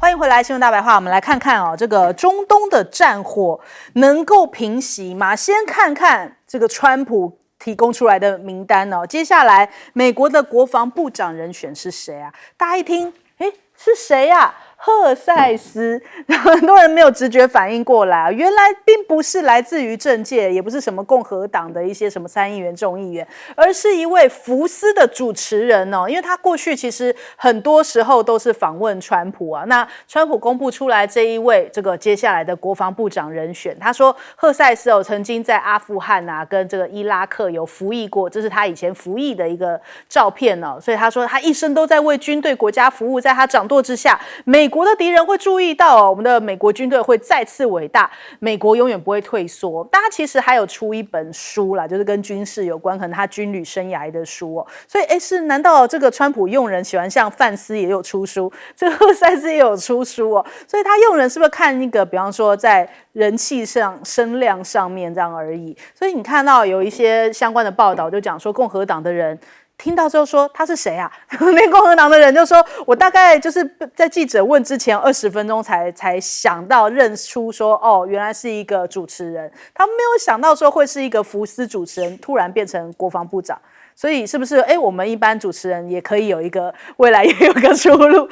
欢迎回来，新闻大白话。我们来看看这个中东的战火能够平息吗？先看看这个川普提供出来的名单哦。接下来，美国的国防部长人选是谁啊？大家一听，是谁呀？赫塞斯，很多人没有直觉反应过来，原来并不是来自于政界，也不是什么共和党的一些什么参议员、众议员，而是一位福斯的主持人哦。因为他过去其实很多时候都是访问川普啊。那川普公布出来这一位这个接下来的国防部长人选，他说赫塞斯曾经在阿富汗啊跟这个伊拉克有服役过，这是他以前服役的一个照片哦。所以他说他一生都在为军队国家服务，在他掌舵之下，美国的敌人会注意到我们的美国军队会再次伟大，美国永远不会退缩。但他其实还有出一本书啦，就是跟军事有关，可能他军旅生涯的书哦。所以难道这个川普用人喜欢像范斯也有出书，这个赫塞斯也有出书哦？所以他用人是不是看一个，比方说在人气上、声量上面这样而已？所以你看到有一些相关的报道就讲说，共和党的人听到之后说他是谁啊？那共和党的人就说，我大概就是在记者问之前20分钟才想到认出说，原来是一个主持人。他没有想到说会是一个福斯主持人，突然变成国防部长。所以是不是我们一般主持人也可以有一个未来也有一个出路，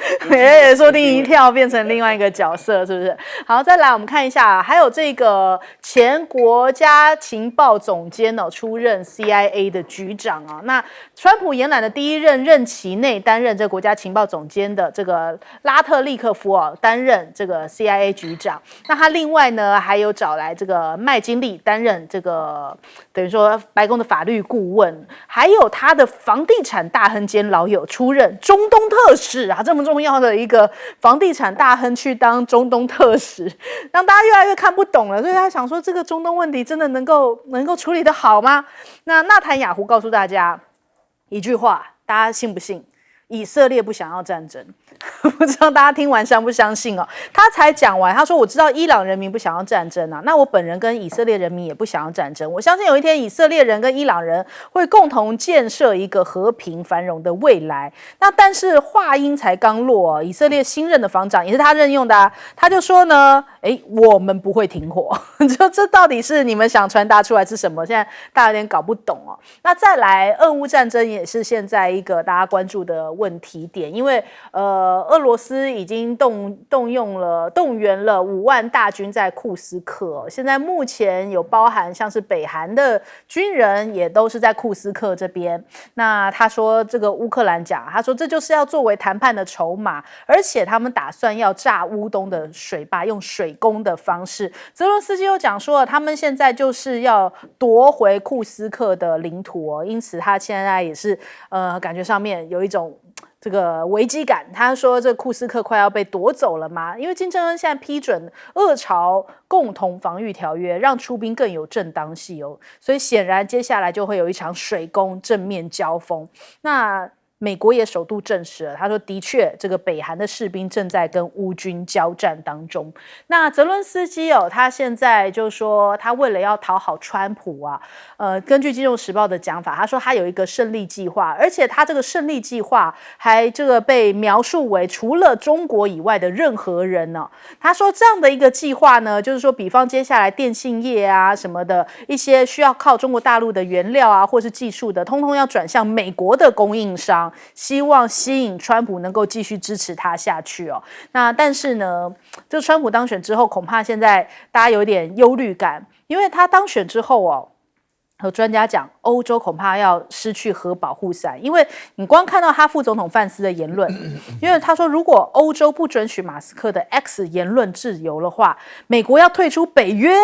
说不定一跳变成另外一个角色，是不是？好，再来我们看一下，还有这个前国家情报总监出任 CIA 的局长啊。那川普延揽的第一任任期内担任这个国家情报总监的这个拉特利克夫担任这个 CIA 局长。那他另外呢还有找来这个麦金利担任这个等于说白宫的法律顾问，还有他的房地产大亨兼老友出任中东特使啊，这么重要的一个房地产大亨去当中东特使，让大家越来越看不懂了。所以他想说，这个中东问题真的能够处理得好吗？那纳坦雅胡告诉大家一句话，大家信不信？以色列不想要战争。不知道大家听完相不相信哦？他才讲完，他说我知道伊朗人民不想要战争啊，那我本人跟以色列人民也不想要战争。我相信有一天以色列人跟伊朗人会共同建设一个和平繁荣的未来。那但是话音才刚落，以色列新任的防长也是他任用的他就说呢，我们不会停火。就这到底是你们想传达出来是什么？现在大家有点搞不懂哦。那再来，俄乌战争也是现在一个大家关注的问题点，因为俄罗斯已经动员了5万大军在库斯克现在目前有包含像是北韩的军人也都是在库斯克这边。那他说这个乌克兰讲，他说这就是要作为谈判的筹码，而且他们打算要炸乌东的水坝，用水攻的方式。泽伦斯基又讲说他们现在就是要夺回库斯克的领土因此他现在也是感觉上面有一种这个危机感。他说这库斯克快要被夺走了吗？因为金正恩现在批准俄朝共同防御条约，让出兵更有正当性所以显然接下来就会有一场水攻正面交锋。那美国也首度证实了，他说的确这个北韩的士兵正在跟乌军交战当中。那泽伦斯基他现在就说他为了要讨好川普根据金融时报的讲法，他说他有一个胜利计划，而且他这个胜利计划还这个被描述为除了中国以外的任何人他说这样的一个计划呢，就是说比方接下来电信业什么的一些需要靠中国大陆的原料或是技术的，通通要转向美国的供应商，希望吸引川普能够继续支持他下去那但是呢，这川普当选之后，恐怕现在大家有点忧虑感，因为他当选之后有专家讲，欧洲恐怕要失去核保护伞，因为你光看到他副总统范斯的言论，因为他说如果欧洲不准许马斯克的 X 言论自由的话，美国要退出北约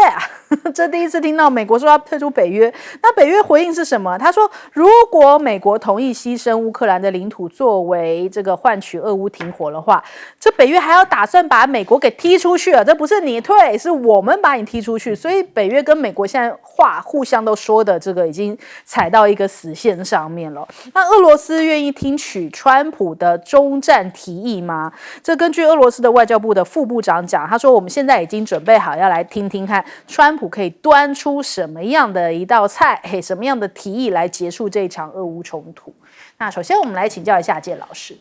这第一次听到美国说要退出北约。那北约回应是什么？他说如果美国同意牺牲乌克兰的领土作为这个换取俄乌停火的话，这北约还要打算把美国给踢出去了，这不是你退，是我们把你踢出去。所以北约跟美国现在话互相都说的这个已经踩到一个死线上面了。那俄罗斯愿意听取川普的终战提议吗？这根据俄罗斯的外交部的副部长讲，他说我们现在已经准备好要来听听看川普可以端出什么样的一道菜，什么样的提议来结束这一场俄乌冲突。那首先我们来请教一下介老师。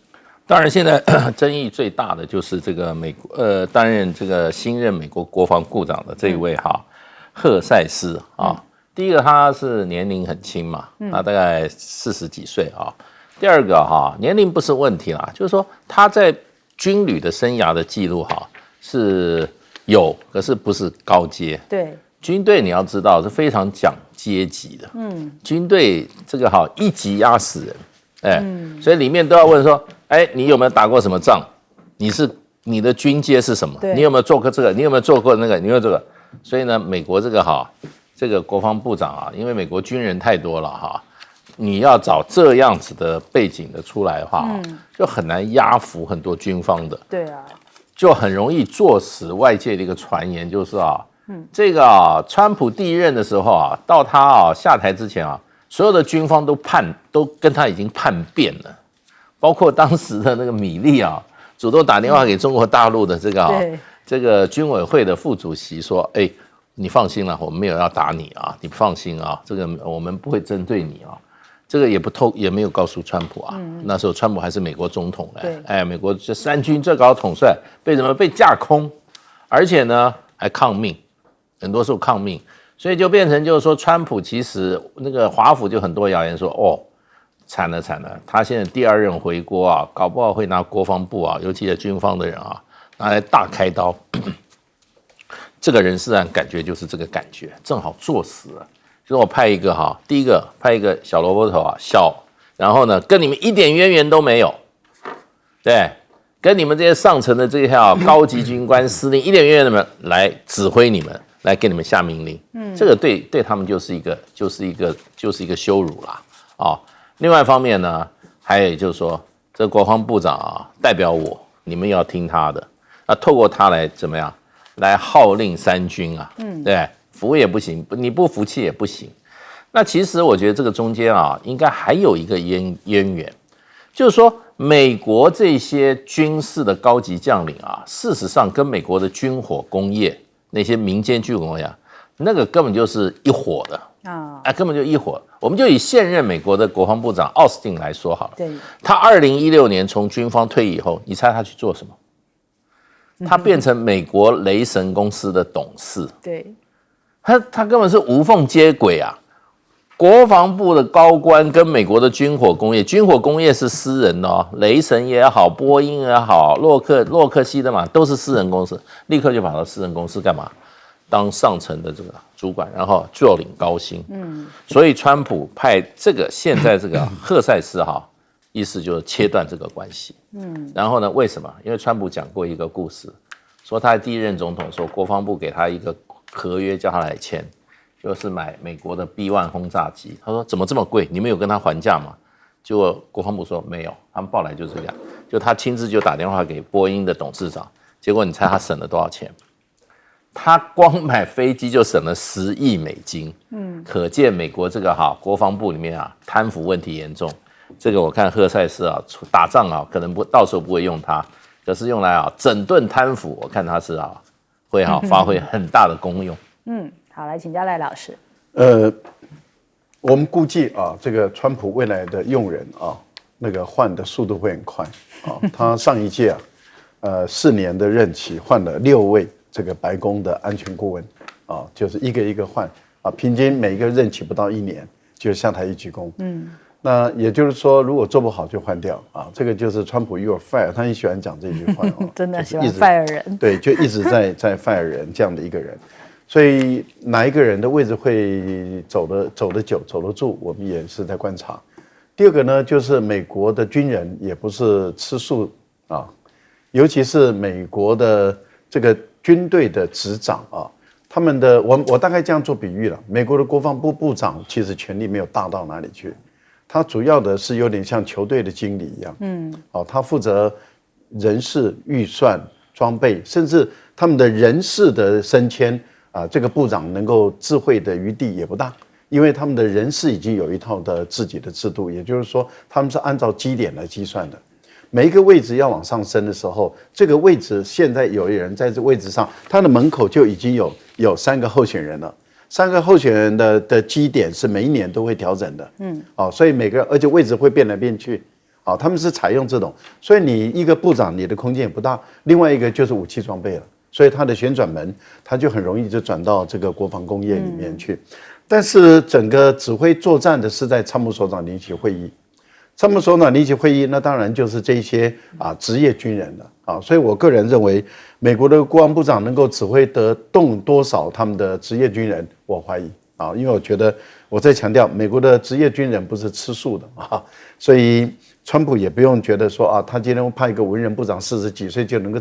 当然，现在争议最大的就是这个美国担任这个新任美国国防部长的这一位赫塞斯啊。第一个他是年龄很轻嘛，他大概40几岁啊。第二个年龄不是问题啦，就是说他在军旅的生涯的记录是有，可是不是高阶。对，军队你要知道是非常讲阶级的，军队这个一级压死人，所以里面都要问说，你有没有打过什么仗？你的军阶是什么？你有没有做过这个？你有没有做过那个？你有没有这个？所以呢，美国这个国防部长因为美国军人太多了你要找这样子的背景的出来的话就很难压服很多军方的。对啊，就很容易坐实外界的一个传言，就是这个川普第一任的时候到他下台之前所有的军方都跟他已经叛变了，包括当时的那个米利主动打电话给中国大陆的这个军委会的副主席说，你放心了，我们没有要打你你放心这个我们不会针对你这个也没有告诉川普那时候川普还是美国总统美国这3军最高统帅被架空，而且呢还抗命，很多时候抗命，所以就变成就是说川普其实那个华府就很多谣言说惨了，他现在第2任回国搞不好会拿国防部尤其是军方的人拿来大开刀。这个人事案感觉就是这个感觉，正好坐实了。就是我派一个第一个派一个小萝卜头小，然后呢跟你们一点渊源都没有，对，跟你们这些上层的这些高级军官司令一点渊源都没有，来指挥你们，来给你们下命令。这个对他们就是一个羞辱啦另外一方面呢，还有就是说，这个国防部长代表我，你们要听他的，透过他来怎么样？来号令3军对，服也不行，你不服气也不行。那其实我觉得这个中间应该还有一个渊源，就是说美国这些军事的高级将领事实上跟美国的军火工业那些民间军火工业那个根本就是一伙的根本就一伙。我们就以现任美国的国防部长奥斯汀来说好了，他2016年从军方退役以后，你猜他去做什么？他变成美国雷神公司的董事，对，他根本是无缝接轨国防部的高官跟美国的军火工业是私人的雷神也好，波音也好，洛克希德马都是私人公司，立刻就跑到私人公司干嘛？当上层的这个主管，然后坐领高薪。所以川普派现在这个赫塞斯意思就是切断这个关系。然后呢？为什么？因为川普讲过一个故事，说他第1任总统说国防部给他一个合约，叫他来签，就是买美国的 B1 轰炸机。他说怎么这么贵？你们有跟他还价吗？结果国防部说没有，他们报来就是这样，就他亲自就打电话给波音的董事长。结果你猜他省了多少钱？他光买飞机就省了10亿美金。可见美国这个国防部里面贪腐问题严重。这个我看赫塞斯打仗可能到时候不会用它，可是用来整顿贪腐，我看它是会发挥很大的功用。好，来请教赖老师。我们估计这个川普未来的用人那个换的速度会很快他上一届4年的任期换了6位这个白宫的安全顾问就是一个一个换平均每一个任期不到1年就下台一鞠躬。那也就是说，如果做不好就换掉这个就是川普 "You are fired"， 他很喜欢讲这句话真的喜欢 fire 人，对，就一直在 fire 人这样的一个人。所以哪一个人的位置会走得久、走得住，我们也是在观察。第二个呢，就是美国的军人也不是吃素尤其是美国的这个军队的执掌他们的我大概这样做比喻了，美国的国防部部长其实权力没有大到哪里去。他主要的是有点像球队的经理一样，他负责人事、预算、装备，甚至他们的人事的升迁这个部长能够智慧的余地也不大，因为他们的人事已经有一套的自己的制度，也就是说他们是按照基点来计算的。每一个位置要往上升的时候，这个位置现在有人在这位置上，他的门口就已经有3个候选人了。3个候选人的基点是每一年都会调整的，所以每个而且位置会变来变去，啊，他们是采用这种，所以你一个部长你的空间也不大，另外一个就是武器装备了，所以它的旋转门它就很容易就转到这个国防工业里面去。但是整个指挥作战的是在参谋首长联席会议，参谋首长联席会议那当然就是这些职业军人了啊，所以我个人认为美国的国防部长能够指挥得动多少他们的职业军人，我怀疑啊，因为我觉得我在强调美国的职业军人不是吃素的啊，所以川普也不用觉得说他今天派一个文人部长40几岁就能够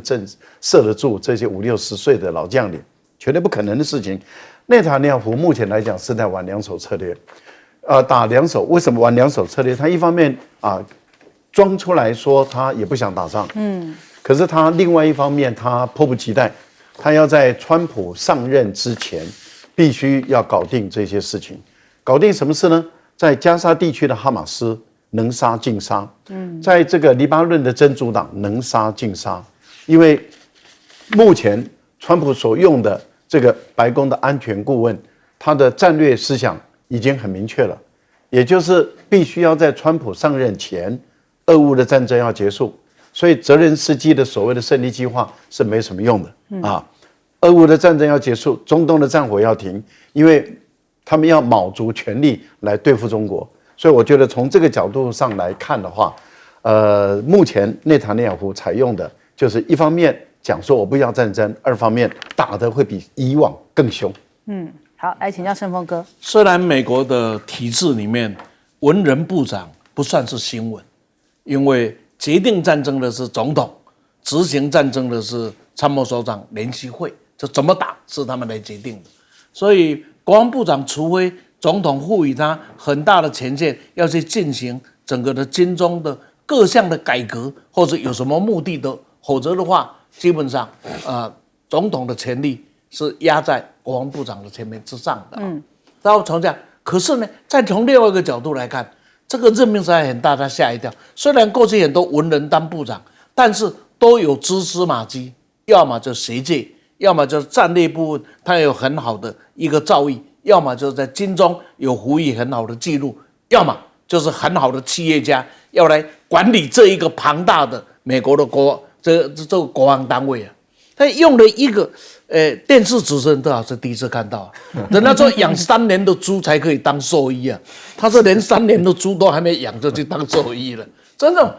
射得住这些50、60岁的老将领，绝对不可能的事情。内塔尼亚胡目前来讲是在玩两手策略，打两手。为什么玩两手策略？他一方面装出来说他也不想打仗，可是他另外一方面他迫不及待，他要在川普上任之前必须要搞定这些事情。搞定什么事呢？在加沙地区的哈马斯能杀尽杀，在这个黎巴嫩的真主党能杀尽杀，因为目前川普所用的这个白宫的安全顾问，他的战略思想已经很明确了，也就是必须要在川普上任前，俄乌的战争要结束，所以泽连斯基的所谓的胜利计划是没什么用的啊。俄乌的战争要结束，中东的战火要停，因为他们要卯足全力来对付中国，所以我觉得从这个角度上来看的话，目前内塔尼亚胡采用的就是一方面讲说我不要战争，二方面打得会比以往更凶。好，来请教盛峰哥。虽然美国的体制里面文人部长不算是新闻，因为决定战争的是总统，执行战争的是参谋首长联席会，这怎么打是他们来决定的。所以国防部长除非总统赋予他很大的权限，要去进行整个的军中的各项的改革，或者有什么目的的，否则的话，基本上总统的权力是压在国防部长的前面之上的。然后从这样，可是呢，再从另外一个角度来看，这个任命实在很大，他吓一跳。虽然过去很多文人当部长，但是都有蛛丝马迹，要么就学界，要么就是战略部分，他有很好的一个造诣，要么就是在军中有服役很好的记录，要么就是很好的企业家，要来管理这一个庞大的美国的这个国防单位啊。他用了一个电视主持人都好是第一次看到人家说养3年的猪才可以当兽医啊，他是连3年的猪都还没养就去当兽医了，真的。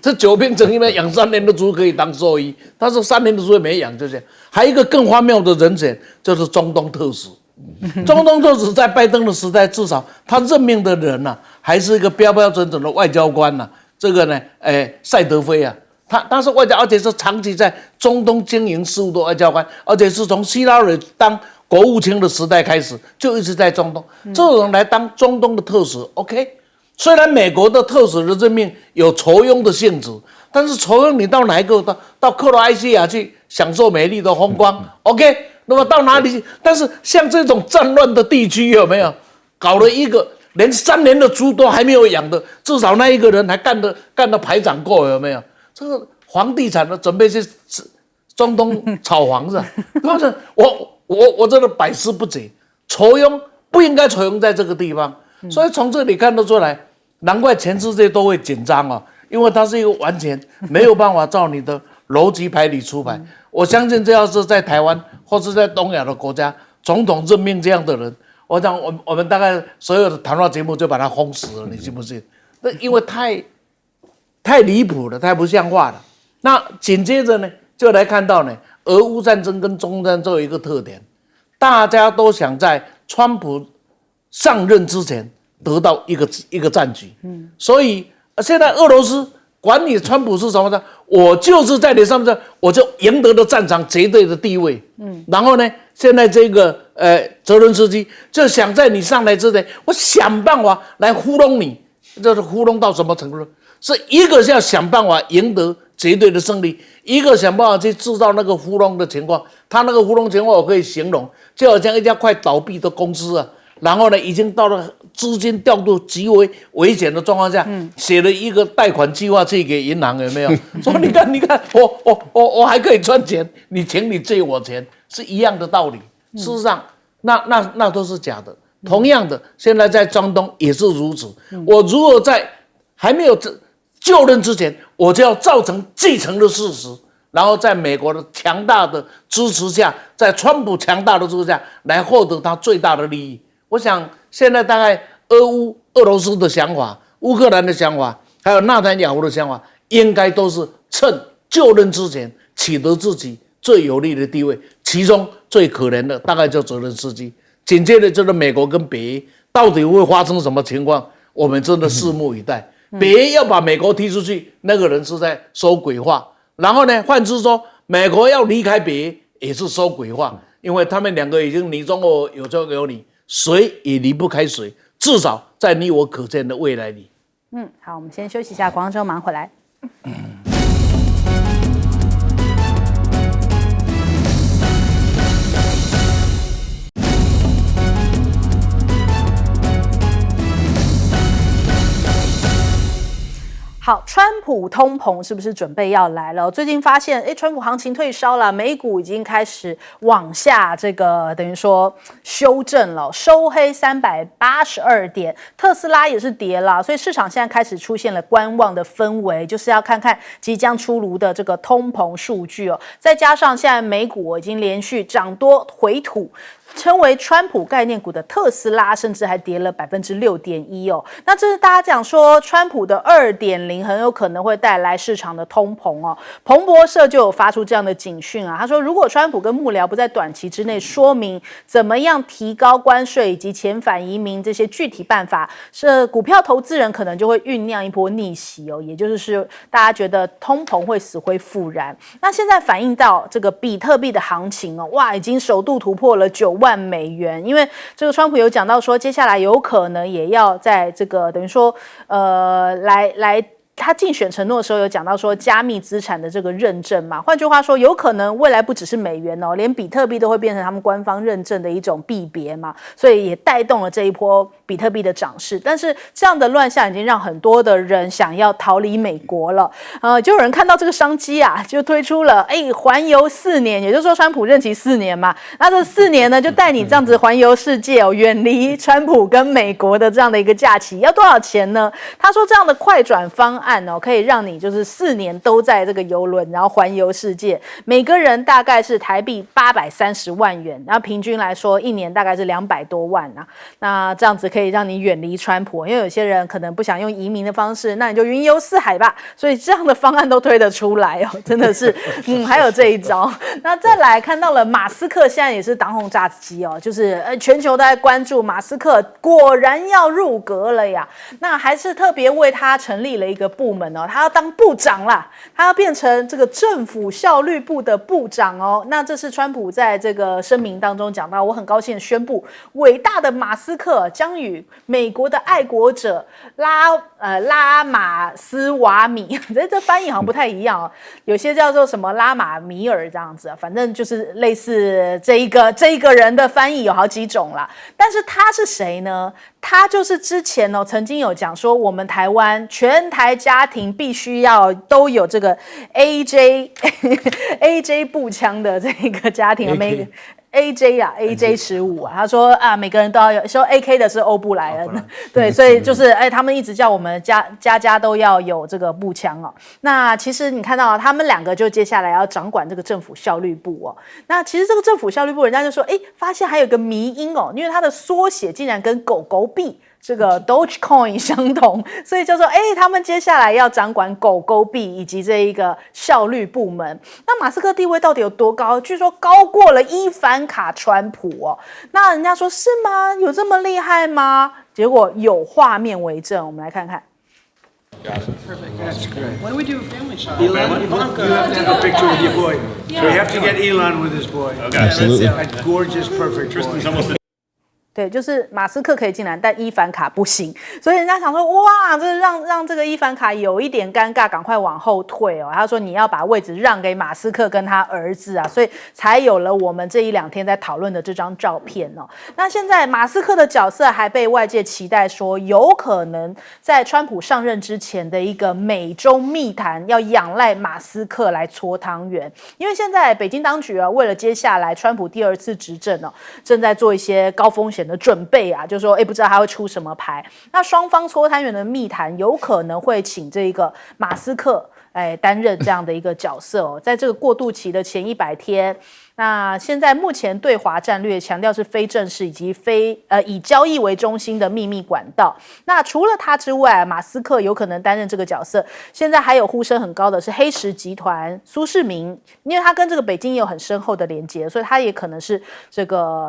这久病成医呢，养3年的猪可以当兽医，他说3年的猪也没养，就这样。还有一个更荒谬的人选，就是中东特使。中东特使在拜登的时代，至少他任命的人还是一个标标准准的外交官这个呢，赛德菲啊，他是外交，而且是长期在中东经营事务的外交官，而且是从希拉蕊当国务卿的时代开始，就一直在中东。这种人来当中东的特使 ，OK。虽然美国的特使的任命有酬庸的性质，但是酬庸你到哪一个到克罗埃西亚去享受美丽的风光 ，OK？ 那么到哪里去？但是像这种战乱的地区有没有搞了一个连3年的猪都还没有养的，至少那一个人还干得排长过有没有？这个房地产的准备去中东炒房子，不是我真的百思不解，酬庸不应该酬庸在这个地方。所以从这里看得出来，难怪全世界都会紧张因为它是一个完全没有办法照你的逻辑排理出牌。我相信这要是在台湾或是在东亚的国家，总统任命这样的人，我想我们大概所有的谈话节目就把他轰死了，你信不信？那因为太离谱了，太不像话了。那紧接着呢，就来看到呢，俄乌战争跟中东战争有一个特点，大家都想在川普上任之前得到一个战局，所以现在俄罗斯管你川普是什么呢？我就是在你上面，我就赢得了战场绝对的地位，然后呢，现在这个泽伦斯基就想在你上来之前，我想办法来糊弄你，这是糊弄到什么程度？是一个是要想办法赢得绝对的胜利，一个想办法去制造那个糊弄的情况。他那个糊弄情况我可以形容，就好像一家快倒闭的公司然后呢，已经到了资金调度极为危险的状况下，写了一个贷款计划去给银行，有没有？说你看，我还可以赚钱，请你借我钱，是一样的道理。事实上，那都是假的。同样的，现在在中东也是如此。我如果在还没有就任之前，我就要造成既成的事实，然后在美国的强大的支持下，在川普强大的支持下来获得他最大的利益。我想现在大概俄罗斯的想法、乌克兰的想法，还有纳坦雅胡的想法，应该都是趁就任之前取得自己最有利的地位。其中最可怜的大概就泽连斯基，紧接着就是美国跟北约到底会发生什么情况，我们真的拭目以待。北约要把美国踢出去，那个人是在说鬼话。然后呢，换之说美国要离开北约也是说鬼话，因为他们两个已经你中我有中有你，谁也离不开谁，至少在你我可见的未来里。好，我们先休息一下，广告之后马上回来。好，川普通膨是不是准备要来了？最近发现，川普行情退烧了，美股已经开始往下，这个等于说修正了，收黑382点，特斯拉也是跌了，所以市场现在开始出现了观望的氛围，就是要看看即将出炉的这个通膨数据哦。再加上现在美股已经连续涨多回吐。称为川普概念股的特斯拉，甚至还跌了6.1%哦。那这是大家讲说，川普的2.0很有可能会带来市场的通膨哦。彭博社就有发出这样的警讯啊，他说，如果川普跟幕僚不在短期之内说明怎么样提高关税以及遣返移民这些具体办法，是股票投资人可能就会酝酿一波逆袭哦。也就是大家觉得通膨会死灰复燃。那现在反映到这个比特币的行情哦，哇，已经首度突破了9万美元，因为这个川普有讲到说，接下来有可能也要在这个等于说，他竞选承诺的时候有讲到说加密资产的这个认证嘛，换句话说，有可能未来不只是美元哦，连比特币都会变成他们官方认证的一种币别嘛，所以也带动了这一波比特币的涨势。但是这样的乱象已经让很多的人想要逃离美国了，就有人看到这个商机啊，就推出了环游4年，也就是说川普任期4年嘛，那这4年呢就带你这样子环游世界哦，远离川普跟美国的这样的一个假期，要多少钱呢？他说这样的快转方案可以让你就是4年都在这个邮轮，然后环游世界，每个人大概是台币830万元，然后平均来说1年大概是200多万啊。那这样子可以让你远离川普，因为有些人可能不想用移民的方式，那你就云游四海吧。所以这样的方案都推得出来哦，真的是，还有这一招。那再来看到了马斯克现在也是当红炸子鸡哦，就是全球都在关注马斯克果然要入阁了呀。那还是特别为他成立了一个部门哦，他要当部长啦，他要变成这个政府效率部的部长哦。那这是川普在这个声明当中讲到，我很高兴宣布，伟大的马斯克将与美国的爱国者拉马斯瓦米，这翻译好像不太一样哦，有些叫做什么拉马米尔这样子，反正就是类似这一个人的翻译有好几种啦。但是他是谁呢？他就是之前曾经有讲说，我们台湾全台家庭必须要都有这个 AJ 步枪的这个家庭，AJ15 啊，他说啊，每个人都要有，说 AK 的是欧布莱恩，对，所以就是他们一直叫我们家都要有这个步枪哦。那其实你看到他们两个就接下来要掌管这个政府效率部哦。那其实这个政府效率部，人家就说，发现还有个迷因哦，因为它的缩写竟然跟狗狗币这个 Dogecoin 相同，所以就说他们接下来要掌管狗狗币以及这一个效率部门。那马斯克地位到底有多高？据说高过了伊凡卡川普哦。那人家说是吗？有这么厉害吗？结果有画面为证，我们来看看。Perfect. That's great. Why don't we do a family shot? Elon, Ivanka. You have to have a picture with your boy. So we have to get Elon with his boy. Okay. Absolutely. That gorgeous, perfect boy. 对，就是马斯克可以进来，但伊凡卡不行，所以人家想说，哇，这让这个伊凡卡有一点尴尬，赶快往后退哦。他说你要把位置让给马斯克跟他儿子啊，所以才有了我们这1-2天在讨论的这张照片哦。那现在马斯克的角色还被外界期待说，有可能在川普上任之前的一个美中密谈，要仰赖马斯克来搓汤圆，因为现在北京当局啊，为了接下来川普第2次执政哦，正在做一些高风险前的准备啊，就说不知道他会出什么牌。那双方搓汤圆的密谈有可能会请这个马斯克担任这样的一个角色哦，在这个过渡期的前100天。那现在目前对华战略强调是非正式以及以交易为中心的秘密管道。那除了他之外，马斯克有可能担任这个角色。现在还有呼声很高的是黑石集团苏世民，因为他跟这个北京也有很深厚的连接，所以他也可能是这个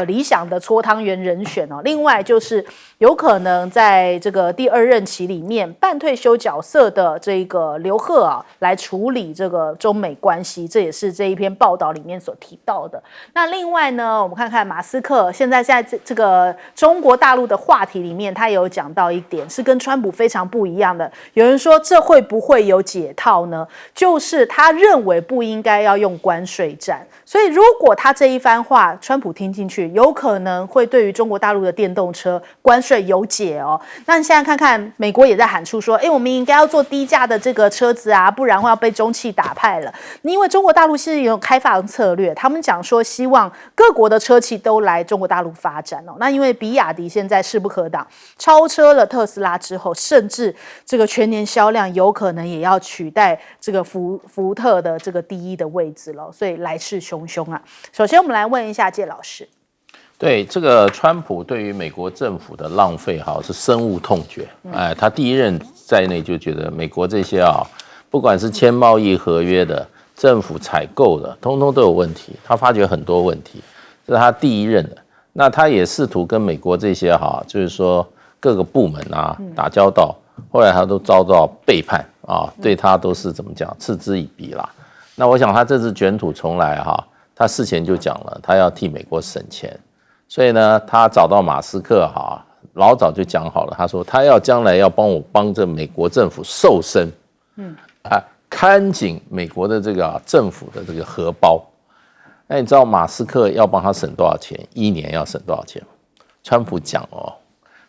理想的搓汤圆人选哦。另外就是有可能在这个第2任期里面半退休角色的这个刘鹤啊来处理这个中美关系，这也是这一篇报道里面所提到的。那另外呢，我们看看马斯克现在这个中国大陆的话题里面，他也有讲到一点是跟川普非常不一样的。有人说这会不会有解套呢？就是他认为不应该要用关税战，所以如果他这一番话川普听进去，有可能会对于中国大陆的电动车关税有解哦。那你现在看看美国也在喊出说，我们应该要做低价的这个车子啊，不然会要被中汽打败了。因为中国大陆是有开放策略，他们讲说希望各国的车企都来中国大陆发展哦。那因为比亚迪现在势不可挡，超车了特斯拉之后，甚至这个全年销量有可能也要取代这个福特的这个第1的位置了，所以来势汹汹啊。首先我们来问一下介老师，对这个川普对于美国政府的浪费是深恶痛绝。他第1任在内就觉得美国这些不管是签贸易合约的、政府采购的，通通都有问题。他发觉很多问题，这是他第1任的。那他也试图跟美国这些就是说各个部门打交道，后来他都遭到背叛对他都是怎么讲嗤之以鼻啦。那我想他这次卷土重来他事前就讲了，他要替美国省钱，所以呢，他找到马斯克老早就讲好了，他说他将来要帮着美国政府瘦身，看紧美国的这个政府的这个荷包。那你知道马斯克要帮他省多少钱？1年要省多少钱？川普讲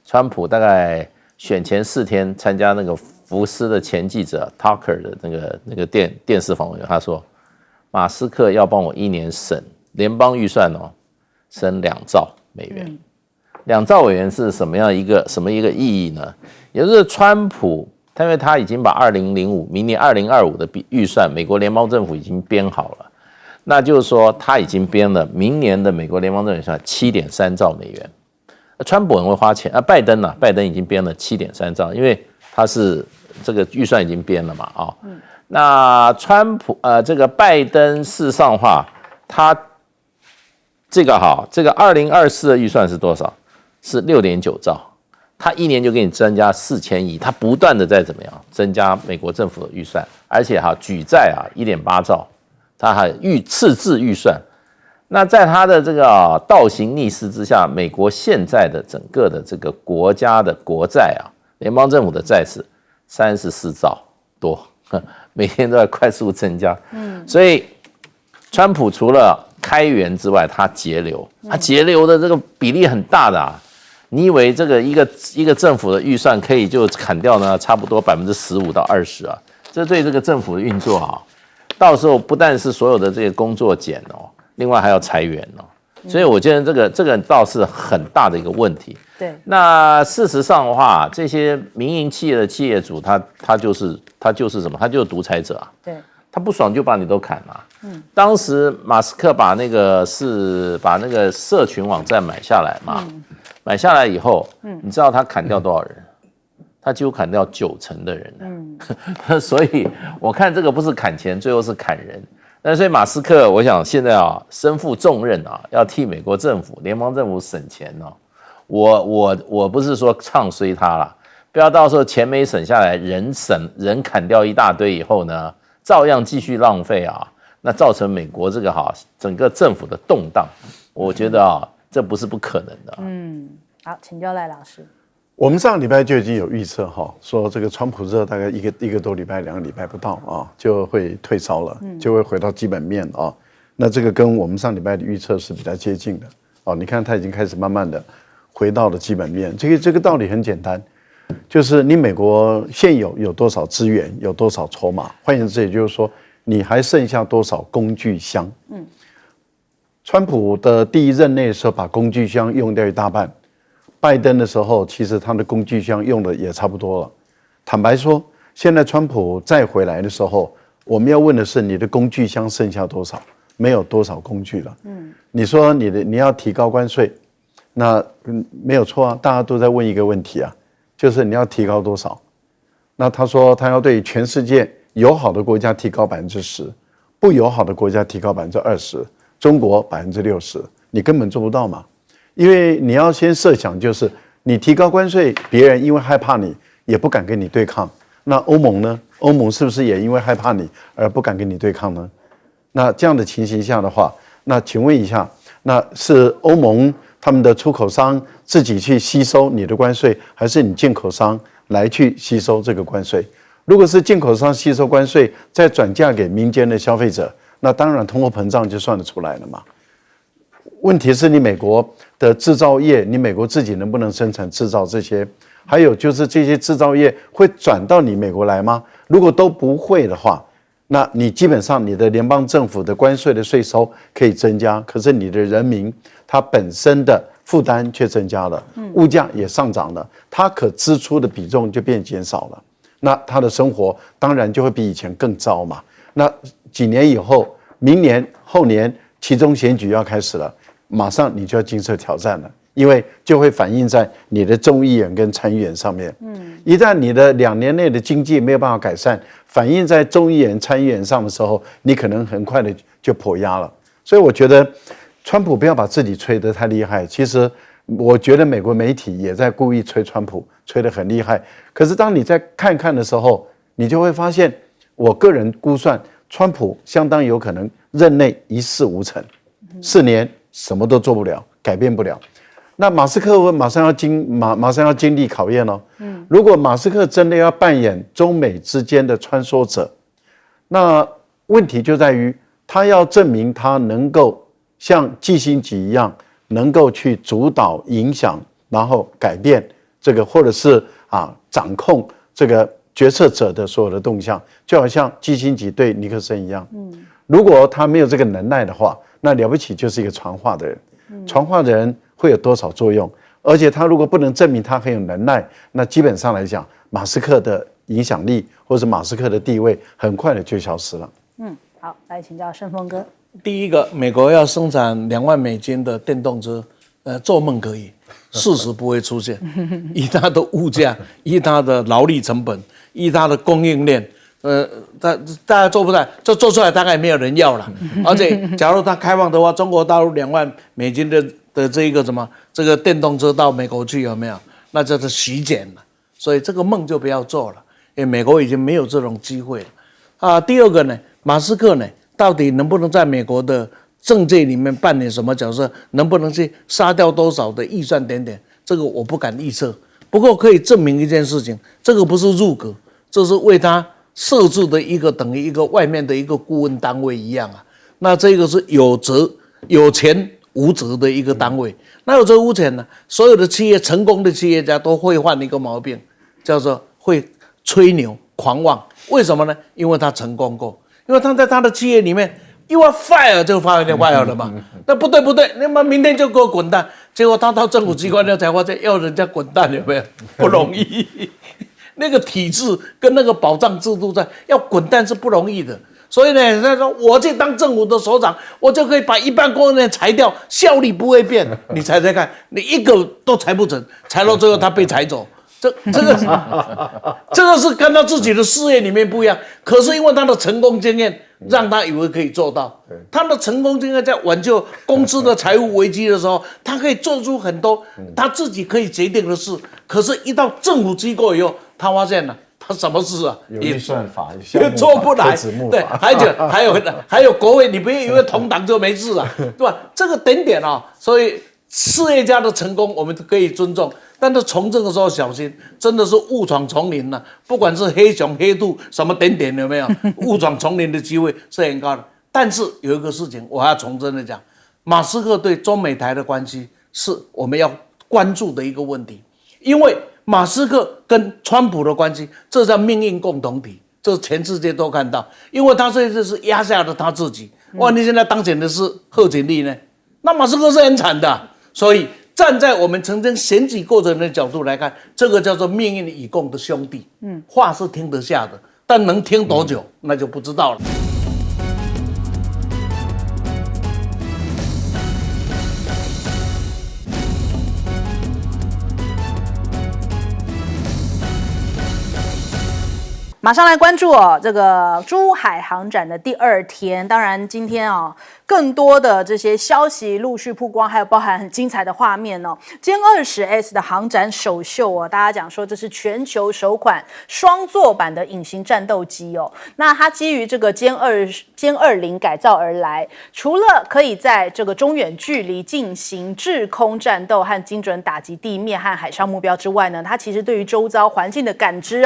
川普大概选前4天参加那个福斯的前记者 Tucker 的那个电视访问，他说马斯克要帮我1年省联邦预算省2兆美元。2兆美元是什么一个意义呢？也就是川普，因为他已经把2005明年2025的预算，美国联邦政府已经编好了，那就是说他已经编了明年的美国联邦政府预算7.3兆美元。川普很会花钱拜登已经编了7.3兆，因为他是这个预算已经编了嘛那川普这个拜登事实上话，他这个2024的预算是多少？是6.9兆。他1年就给你增加4000亿，他不断的在怎么样增加美国政府的预算，而且举债1.8兆，他还赤字预算。那在他的这个倒行逆施之下，美国现在的整个的这个国家的国债联邦政府的债是34兆多，每天都在快速增加。所以川普除了开源之外，他节流，他节流的这个比例很大的你以为这个一个政府的预算可以就砍掉呢？差不多15%到20%这对这个政府的运作到时候不但是所有的这些工作减另外还要裁员所以我觉得这个倒是很大的一个问题。对，那事实上的话，这些民营企业的企业主他就是什么？他就是独裁者对，他不爽就把你都砍当时马斯克把那个社群网站买下来嘛。买下来以后，你知道他砍掉多少人？他几乎砍掉90%的人所以我看这个不是砍钱，最后是砍人。那所以马斯克，我想现在身负重任要替美国政府、联邦政府省钱我不是说唱衰他啦，不要到时候钱没省下来，人砍掉一大堆以后呢，照样继续浪费那造成美国这个整个政府的动荡，我觉得这不是不可能的。好，请教赖老师。我们上个礼拜就已经有预测说这个川普热大概一个多礼拜、2个礼拜不到就会退烧了，就会回到基本面那这个跟我们上礼拜的预测是比较接近的你看他已经开始慢慢的回到了基本面。这个道理很简单，就是你美国现有多少资源，有多少筹码，换言之，也就是说你还剩下多少工具箱。川普的第一任内的时候，把工具箱用掉一大半；拜登的时候，其实他的工具箱用的也差不多了。坦白说，现在川普再回来的时候，我们要问的是，你的工具箱剩下多少？没有多少工具了。你说你要提高关税，那没有错啊，大家都在问一个问题啊，就是你要提高多少？那他说他要对全世界友好的国家提高10%，不友好的国家提高20%，中国60%，你根本做不到嘛。因为你要先设想，就是你提高关税，别人因为害怕你，也不敢跟你对抗。那欧盟呢？欧盟是不是也因为害怕你而不敢跟你对抗呢？那这样的情形下的话，那请问一下，那是欧盟他们的出口商自己去吸收你的关税，还是你进口商来去吸收这个关税？如果是进口商吸收关税，再转嫁给民间的消费者，那当然通货膨胀就算得出来了嘛。问题是你美国的制造业，你美国自己能不能生产制造这些？还有就是这些制造业会转到你美国来吗？如果都不会的话，那你基本上你的联邦政府的关税的税收可以增加，可是你的人民他本身的负担却增加了，物价也上涨了，他可支出的比重就变减少了，那他的生活当然就会比以前更糟嘛。那几年以后，明年后年期中选举要开始了，马上你就要经受挑战了，因为就会反映在你的众议员跟参议员上面。一旦你的2年内的经济没有办法改善，反映在众议员、参议员上的时候，你可能很快的就破压了。所以我觉得，川普不要把自己吹得太厉害。其实，我觉得美国媒体也在故意吹川普，吹得很厉害。可是当你再看看的时候，你就会发现，我个人估算，川普相当有可能任内一事无成，4年什么都做不了，改变不了。那马斯克马上要经历考验了。如果马斯克真的要扮演中美之间的穿梭者，那问题就在于他要证明他能够像季辛吉一样，能够去主导、影响，然后改变这个，或者是掌控这个决策者的所有的动向，就好像季辛吉对尼克森一样。如果他没有这个能耐的话，那了不起就是一个传话的人。传话的人会有多少作用？而且他如果不能证明他很有能耐，那基本上来讲，马斯克的影响力或者马斯克的地位很快的就消失了。好，来请教盛峰哥。第一个，美国要生产2万美金的电动车，做梦可以，事实不会出现。以它的物价，以它的劳力成本，以它的供应链。大家做不到，这做出来大概没有人要了。而且，假如它开放的话，中国大陆2万美金的这个这个电动车到美国去有没有？那就是洗剪了。所以这个梦就不要做了，因为美国已经没有这种机会了。第二个呢，马斯克呢，到底能不能在美国的政界里面扮演什么角色？能不能去杀掉多少的预算点？这个我不敢预测。不过可以证明一件事情，这个不是入阁，这是为他设置的一个等于一个外面的一个顾问单位一样啊。那这个是有责有钱无责的一个单位。那有责无权呢？所有的企业成功的企业家都会犯一个毛病，叫做会吹牛狂妄。为什么呢？因为他成功过，因为他在他的企业里面一要 fire 就 fire 了嘛。那不对，那么明天就给我滚蛋。结果他到政府机关了才发现要人家滚蛋，有没有？不容易。那个体制跟那个保障制度在要滚蛋是不容易的，所以呢，他说我去当政府的首长，我就可以把一半工人裁掉，效率不会变。你猜猜看，你一个都裁不成，裁到最后他被裁走，这个是跟他自己的事业里面不一样。可是因为他的成功经验，让他以为可以做到。他的成功经验在挽救公司的财务危机的时候，他可以做出很多他自己可以决定的事。可是，一到政府机构以后，他发现了，他什么事有预算法也做不来。对，还有国会，你不要以为同党就没事啊，对吧？这个点所以事业家的成功我们可以尊重，但是从政的时候小心，真的是误闯丛林了。不管是黑熊、黑兔什么点有没有，误闯丛林的机会是很高的。但是有一个事情，我还要重申的讲，马斯克对中美台的关系是我们要关注的一个问题，因为马斯克跟川普的关系，这叫命运共同体，这全世界都看到。因为他这次是压下了他自己。哇，你现在当选的是贺锦丽呢，那马斯克是很惨的。所以站在我们曾经选举过程的角度来看，这个叫做命运与共的兄弟。话是听得下的，但能听多久那就不知道了。马上来关注这个珠海航展的第2天。当然，今天更多的这些消息陆续曝光，还有包含很精彩的画面哦。歼20S 的航展首秀大家讲说这是全球首款双座版的隐形战斗机哦。那它基于这个歼20改造而来，除了可以在这个中远距离进行制空战斗和精准打击地面和海上目标之外呢，它其实对于周遭环境的感知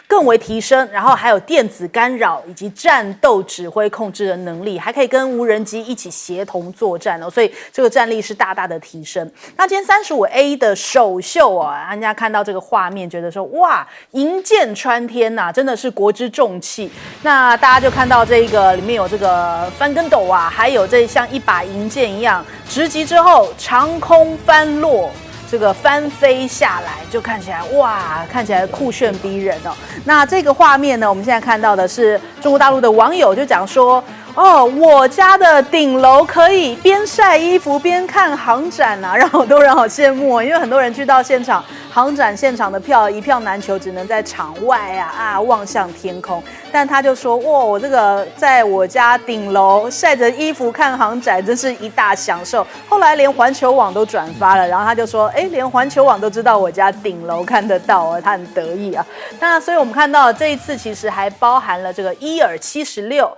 更为提升。然后还有电子干扰以及战斗指挥控制的能力，还可以跟无人机一起协同作战所以这个战力是大大的提升。那今天35A 的首秀人家看到这个画面，觉得说哇，银箭穿天真的是国之重器。那大家就看到这个里面有这个翻跟斗还有这像一把银箭一样，直击之后长空翻落。这个翻飞下来，就看起来哇，看起来酷炫逼人那这个画面呢，我们现在看到的是中国大陆的网友就讲说，我家的顶楼可以边晒衣服边看航展让很多人好羡慕因为很多人去到现场，航展现场的票一票难求，只能在场外望向天空。但他就说，我这个在我家顶楼晒着衣服看航展，真是一大享受。后来连环球网都转发了，然后他就说，连环球网都知道我家顶楼看得到他很得意那所以我们看到这一次其实还包含了这个伊尔76，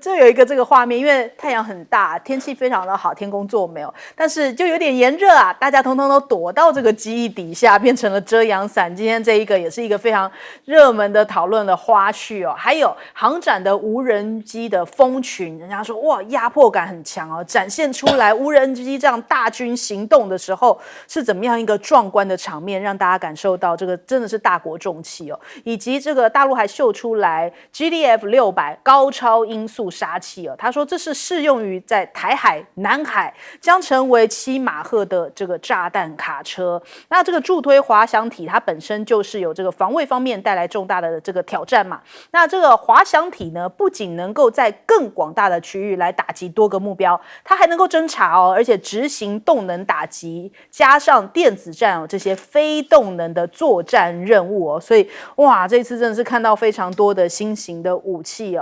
这有一个这个画面，因为太阳很大，天气非常的好，天公作美但是就有点炎热大家通通都躲到这个机翼底下，变成了遮阳伞。今天这一个也是一个非常热门的讨论的花絮还有航展的无人机的蜂群，人家说哇，压迫感很强展现出来无人机这样大军行动的时候是怎么样一个壮观的场面，让大家感受到这个真的是大国重器以及这个大陆还秀出来 GDF600 高超音速杀器他说这是适用于在台海、南海，将成为7马赫的这个炸弹卡车。那这个助推滑翔体它本身就是有这个防卫方面带来重大的这个挑战嘛。那这个滑翔体呢，不仅能够在更广大的区域来打击多个目标，它还能够侦察而且执行动能打击，加上电子战这些非动能的作战任务所以哇，这次真的是看到非常多的新型的武器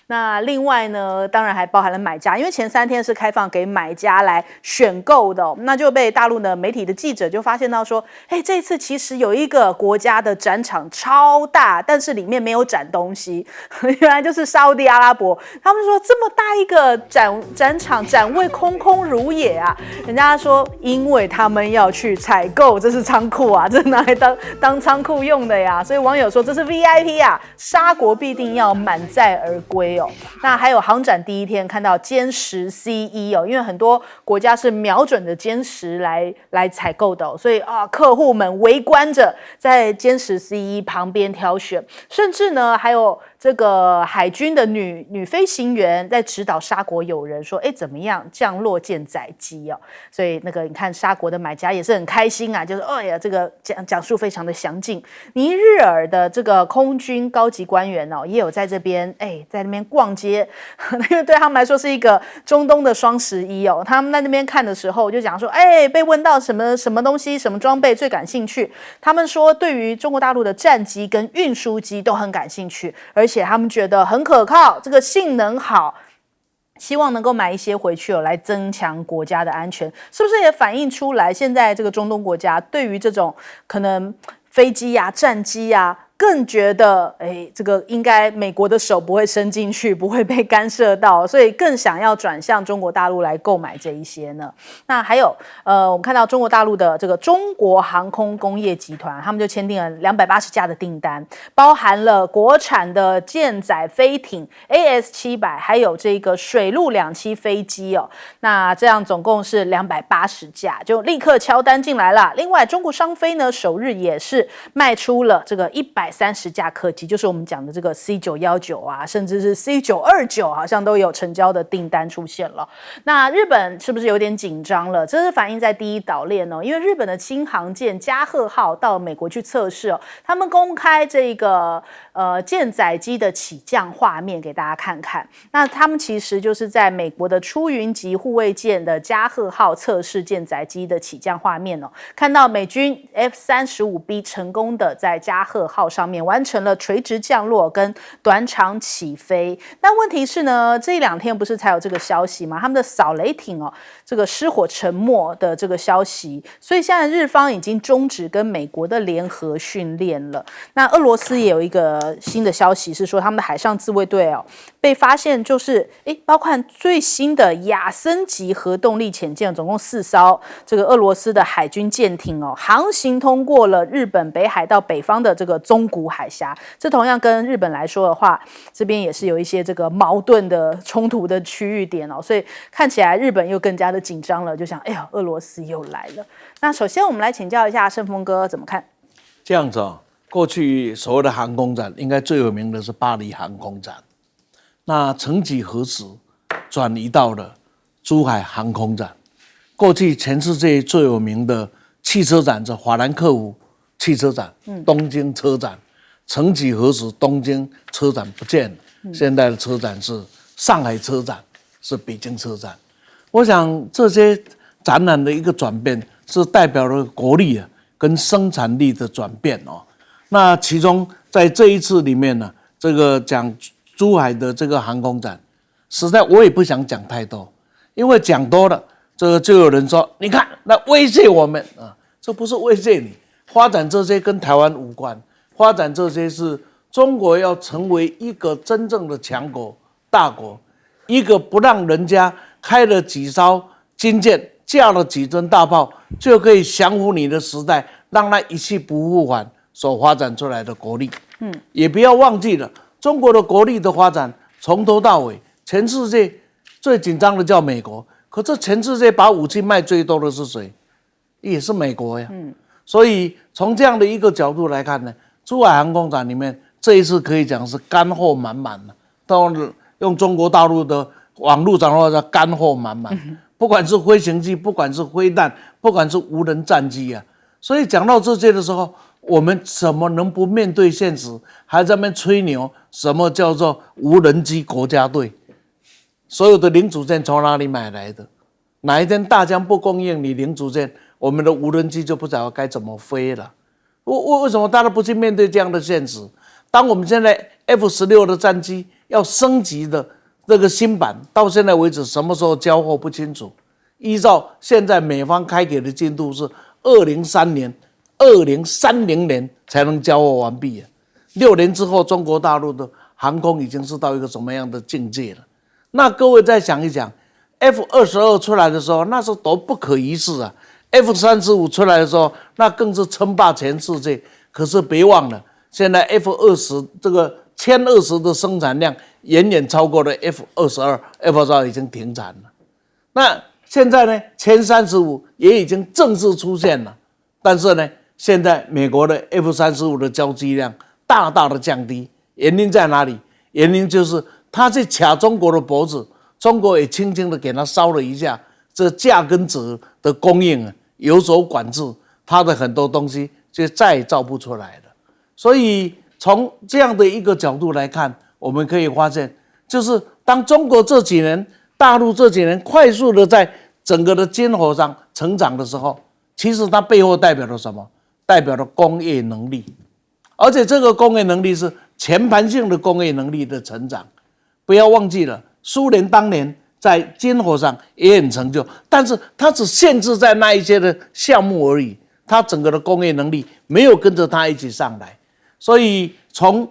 那另外呢，当然还包含了买家，因为前3天是开放给买家来选购的那就被大陆的媒体的记者就发现到说，这次其实有一个国家的展场超大，但是里面没有展东西，原来就是沙特阿拉伯。他们说这么大一个展场，展位空空如也人家说因为他们要去采购，这是仓库这拿来当仓库用的呀。所以网友说这是 VIP 杀国必定要满载而归那还有航展第1天看到歼10 C1因为很多国家是瞄准着歼10来采购的所以客户们围观着在歼10 C1旁边挑选，甚至呢还有这个海军的女飞行员在指导沙国友人说，怎么样降落舰载机所以那个你看沙国的买家也是很开心就是这个讲述非常的详尽。尼日尔的这个空军高级官员也有在这边在那边逛街，因为对他们来说是一个中东的双11他们在那边看的时候就讲说，被问到什么东西什么装备最感兴趣，他们说对于中国大陆的战机跟运输机都很感兴趣，而且他们觉得很可靠，这个性能好，希望能够买一些回去来增强国家的安全。是不是也反映出来现在这个中东国家对于这种可能飞机战机更觉得这个应该美国的手不会伸进去，不会被干涉到，所以更想要转向中国大陆来购买这一些呢。那还有我们看到中国大陆的这个中国航空工业集团，他们就签订了280架的订单，包含了国产的舰载飞艇 AS700， 还有这个水陆两栖飞机那这样总共是280架，就立刻敲单进来了。另外中国商飞呢首日也是卖出了这个100 330架客机，就是我们讲的这个 C919啊，甚至是 C929，好像都有成交的订单出现了。那日本是不是有点紧张了？这是反映在第一岛链哦，因为日本的轻航舰加贺号到美国去测试哦，他们公开这个舰载机的起降画面给大家看看。那他们其实就是在美国的出云级护卫舰的加贺号测试舰载机的起降画面哦，看到美军 F-35B 成功的在加贺号上面完成了垂直降落跟短场起飞。但问题是呢，这2天不是才有这个消息吗？他们的扫雷艇哦，这个失火沉没的这个消息，所以现在日方已经终止跟美国的联合训练了。那俄罗斯也有一个新的消息是说，他们的海上自卫队哦被发现就是包括最新的亚森级核动力潜舰，总共4艘这个俄罗斯的海军舰艇哦，航行通过了日本北海道北方的这个宗谷海峡。这同样跟日本来说的话，这边也是有一些这个矛盾的冲突的区域点哦，所以看起来日本又更加的紧张了，就想俄罗斯又来了。那首先我们来请教一下盛峰哥怎么看？这样子过去所谓的航空展，应该最有名的是巴黎航空展。那曾几何时，转移到了珠海航空展。过去全世界最有名的汽车展是法兰克福汽车展、东京车展。曾几何时，东京车展不见了，现在的车展是上海车展，是北京车展。我想这些展览的一个转变，是代表了国力跟生产力的转变哦。那其中在这一次里面呢，这个讲珠海的这个航空展，实在我也不想讲太多，因为讲多了，这个就有人说，你看那威胁我们啊，这不是威胁你，发展这些跟台湾无关，发展这些是中国要成为一个真正的强国大国，一个不让人家开了几艘军舰，架了几吨大炮就可以降服你的时代，让它一去不复返所发展出来的国力。也不要忘记了，中国的国力的发展从头到尾，全世界最紧张的叫美国，可是全世界把武器卖最多的是谁？也是美国呀。所以从这样的一个角度来看呢，珠海航空展里面这一次可以讲是干货满满的，都用中国大陆的网络讲话叫干货满满。不管是飞行器，不管是飞弹，不管是无人战机啊，所以讲到这些的时候，我们怎么能不面对现实，还在那边吹牛？什么叫做无人机国家队？所有的零组件从哪里买来的？哪一天大疆不供应你零组件，我们的无人机就不知道该怎么飞了。为什么大家不去面对这样的现实？当我们现在 F-16的战机要升级的这个新版，到现在为止什么时候交货不清楚。依照现在美方开给的进度是2030年才能交货完毕6年之后，中国大陆的航空已经是到一个什么样的境界了？那各位再想一想 ，F-22出来的时候，那是多不可一世啊 ！F-35出来的时候，那更是称霸全世界。可是别忘了，现在 F-20这个1020的生产量远远超过了 F-22，F-22已经停产了。那现在呢，1035也已经正式出现了，但是呢，现在美国的 F-35的交机量大大的降低，原因在哪里？原因就是他去卡中国的脖子，中国也轻轻的给他烧了一下，这价跟值的供应有所管制，他的很多东西就再也造不出来了。所以从这样的一个角度来看，我们可以发现，就是当中国这几年、大陆这几年快速的在整个的军火上成长的时候，其实它背后代表了什么？代表了工业能力，而且这个工业能力是全盘性的工业能力的成长。不要忘记了，苏联当年在军火上也很成就，但是它只限制在那一些的项目而已，它整个的工业能力没有跟着它一起上来。所以从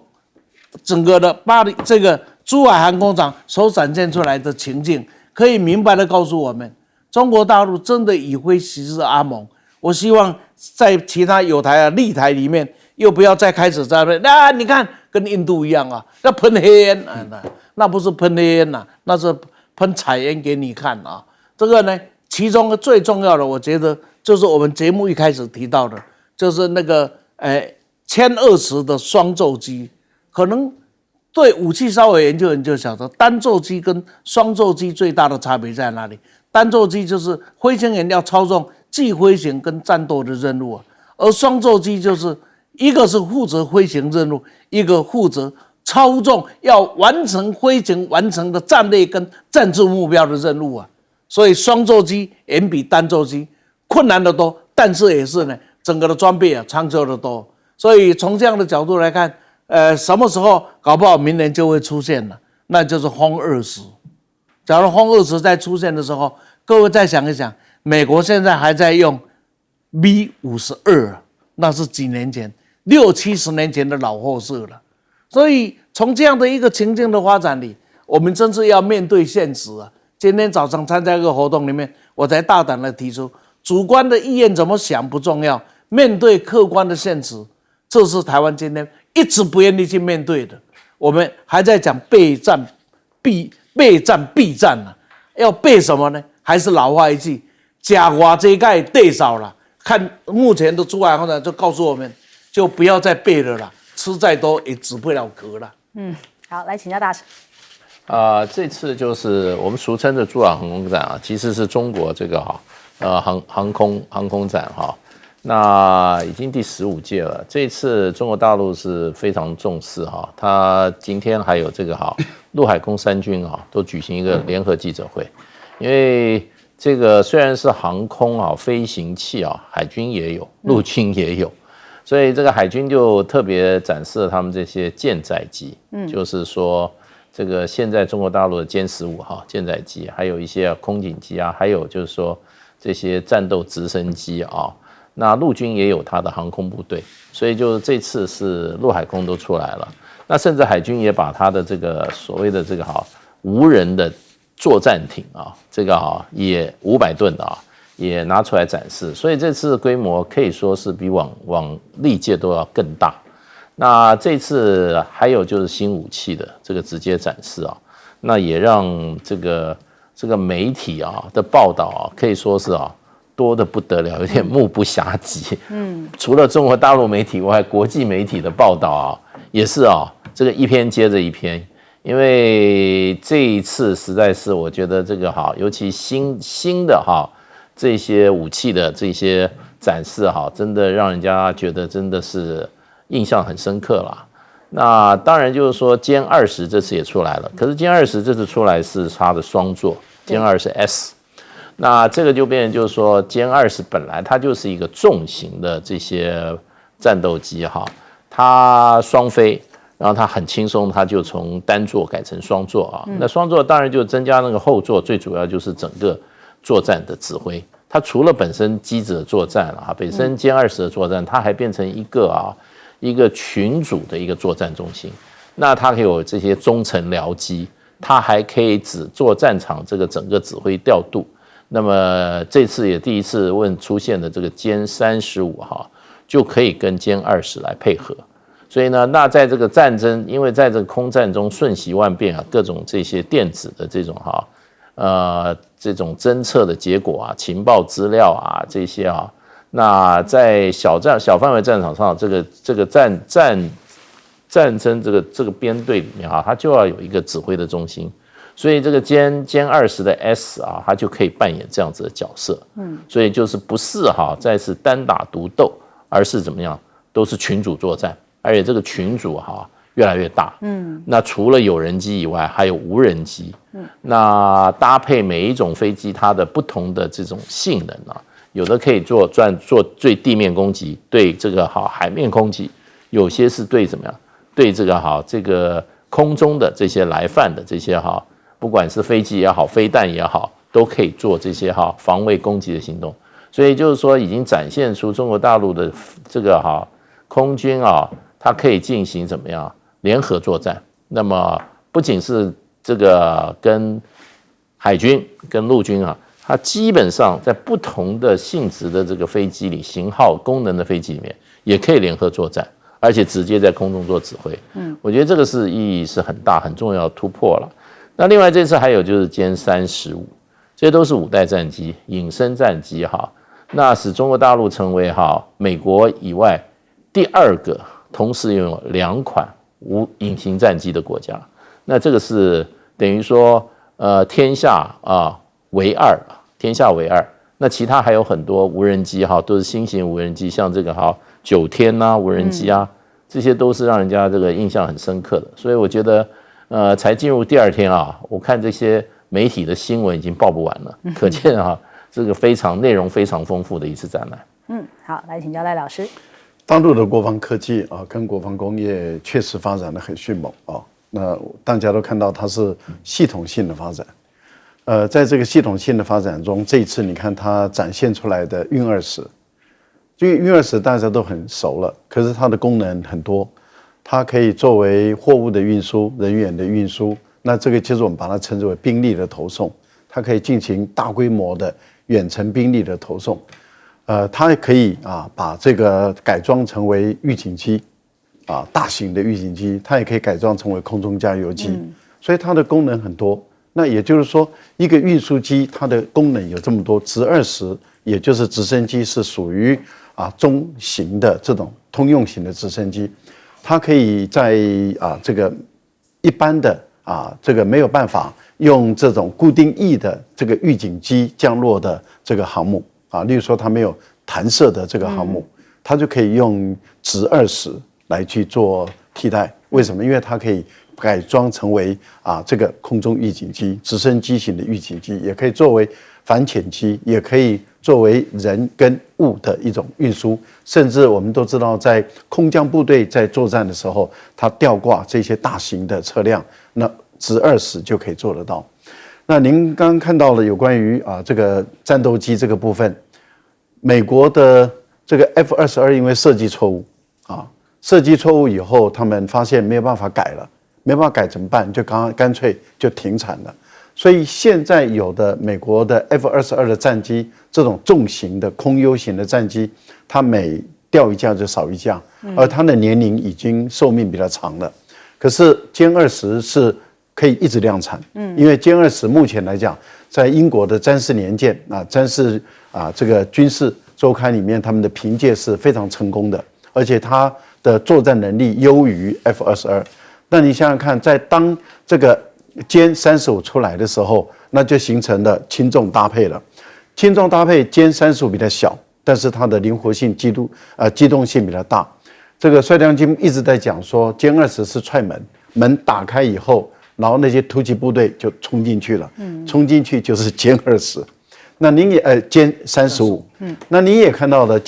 整个的巴黎这个珠海航空展所展现出来的情境，可以明白的告诉我们，中国大陆真的已非昔日阿蒙。我希望在其他友台立台里面，又不要再开始在那你看跟印度一样啊，要喷黑烟啊，那不是喷黑烟呐，那是喷彩烟给你看啊。这个呢，其中最重要的，我觉得就是我们节目一开始提到的，就是那个1020的双座机，可能对武器稍微研究人就晓得，单座机跟双座机最大的差别在哪里？单座机就是飞行员要操纵既飞行跟战斗的任务啊，而双座机就是一个是负责飞行任务，一个负责操纵要完成飞行完成的战略跟政治目标的任务啊。所以双座机远比单座机困难得多，但是也是呢，整个的装备啊长久得多。所以从这样的角度来看，什么时候搞不好明年就会出现了，那就是轰20。假如轰20在出现的时候，各位再想一想，美国现在还在用 B-52，那是几年前，60-70年前的老货色了。所以从这样的一个情境的发展里，我们真是要面对现实啊。今天早上参加一个活动里面，我才大胆的提出，主观的意愿怎么想不重要，面对客观的现实，这是台湾今天一直不愿意去面对的。我们还在讲备战必战呢，要备什么呢？还是老话一句，假话这盖对少了。看目前的出海发展就告诉我们，就不要再备了啦，吃再多也止不了渴了。好，来请教大使。这次就是我们俗称的珠海航空展啊，其实是中国这个航空展哈。那已经第15届了，这次中国大陆是非常重视哈，他今天还有这个陆海空三军啊都举行一个联合记者会，因为这个虽然是航空啊飞行器啊，海军也有，陆军也有，所以这个海军就特别展示了他们这些舰载机，就是说这个现在中国大陆的歼15舰载机，还有一些空警机啊，还有就是说这些战斗直升机啊。那陆军也有它的航空部队，所以就这次是陆海空都出来了。那甚至海军也把它的这个所谓的这个无人的作战艇啊，这个也500吨的也拿出来展示。所以这次的规模可以说是比往历届都要更大。那这次还有就是新武器的这个直接展示啊，那也让这个媒体的报道可以说是多得不得了，有点目不暇接。除了中国大陆媒体外，国际媒体的报道也是这个一篇接着一篇。因为这一次实在是我觉得这个尤其新的这些武器的这些展示真的让人家觉得真的是印象很深刻啦。那当然就是说歼20这次也出来了，可是歼20这次出来是它的双座，歼20 S。那这个就变成就是说，歼20本来它就是一个重型的这些战斗机它双飞，然后它很轻松，它就从单座改成双座那双座当然就增加那个后座，最主要就是整个作战的指挥。它除了本身机子的作战本身歼20的作战，它还变成一个群组的一个作战中心。那它可以有这些中程僚机，它还可以做战场这个整个指挥调度。那么这次也第一次出现的这个歼35就可以跟歼20来配合。所以呢，那在这个战争，因为在这个空战中瞬息万变各种这些电子的这种这种侦测的结果情报资料这些那在小范围战场上，这个战争这个编队里面它就要有一个指挥的中心。所以这个歼20的 S 它就可以扮演这样子的角色。所以就是不是再是单打独斗，而是怎么样，都是群组作战，而且这个群组越来越大。那除了有人机以外，还有无人机。那搭配每一种飞机它的不同的这种性能有的可以做对地面攻击，对这个海面攻击，有些是对怎么样，对这个空中的这些来犯的这些不管是飞机也好，飞弹也好，都可以做这些防卫攻击的行动。所以就是说，已经展现出中国大陆的这个空军它可以进行怎么样联合作战。那么不仅是这个跟海军跟陆军它基本上在不同的性质的这个飞机里，型号功能的飞机里面也可以联合作战，而且直接在空中做指挥。我觉得这个是意义是很大很重要的突破了。那另外这次还有就是歼35，这些都是5代战机，隐身战机那使中国大陆成为美国以外第二个同时拥有2款无隐形战机的国家。那这个是等于说天下为2，天下为2。那其他还有很多无人机都是新型无人机，像这个9天无人机这些都是让人家这个印象很深刻的。所以我觉得才进入第2天我看这些媒体的新闻已经报不完了，可见这个内容非常丰富的一次展览。好，来请教赖老师。大陆的国防科技跟国防工业确实发展得很迅猛那大家都看到它是系统性的发展。在这个系统性的发展中，这一次你看它展现出来的运20，因为运20大家都很熟了，可是它的功能很多，它可以作为货物的运输、人员的运输，那这个就是我们把它称之为兵力的投送，它可以进行大规模的远程兵力的投送，它也可以把这个改装成为预警机，大型的预警机，它也可以改装成为空中加油机，所以它的功能很多。那也就是说，一个运输机它的功能有这么多，直20，也就是直升机是属于中型的这种通用型的直升机，它可以在这个一般的这个没有办法用这种固定翼的这个预警机降落的这个航母例如说它没有弹射的这个航母，它就可以用直20来去做替代。为什么？因为它可以改装成为这个空中预警机、直升机型的预警机，也可以作为反潜机，也可以作为人跟物的一种运输。甚至我们都知道，在空降部队在作战的时候，它吊挂这些大型的车辆，那直20就可以做得到。那您刚刚看到了有关于这个战斗机这个部分，美国的这个 F-22因为设计错误设计错误以后，他们发现没有办法改了，没办法改怎么办？就干脆就停产了。所以现在有的美国的 F-22的战机，这种重型的空优型的战机，它每掉一架就少一架，而它的年龄已经寿命比较长了。可是歼20是可以一直量产，因为歼20目前来讲，在英国的詹氏年鉴詹氏这个军事周刊里面，他们的评介是非常成功的，而且它的作战能力优于 F-22。那你想想看，在当这个歼35出来的时候，那就形成了轻重搭配了。轻重搭配，歼35比较小，但是它的灵活性、机动性比较大。这个帅亮军一直在讲说，歼20是踹门，门打开以后，然后那些突击部队就冲进去了，冲进去就是歼20。那您也歼35，那你也看到了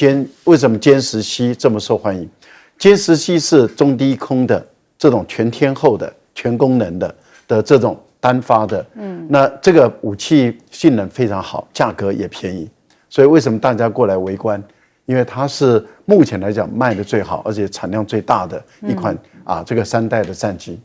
为什么歼10C这么受欢迎？歼10C是中低空的这种全天候的、全功能的这种单发的，那这个武器性能非常好，价格也便宜，所以为什么大家过来围观？因为它是目前来讲卖的最好，而且产量最大的一款这个3代的战机。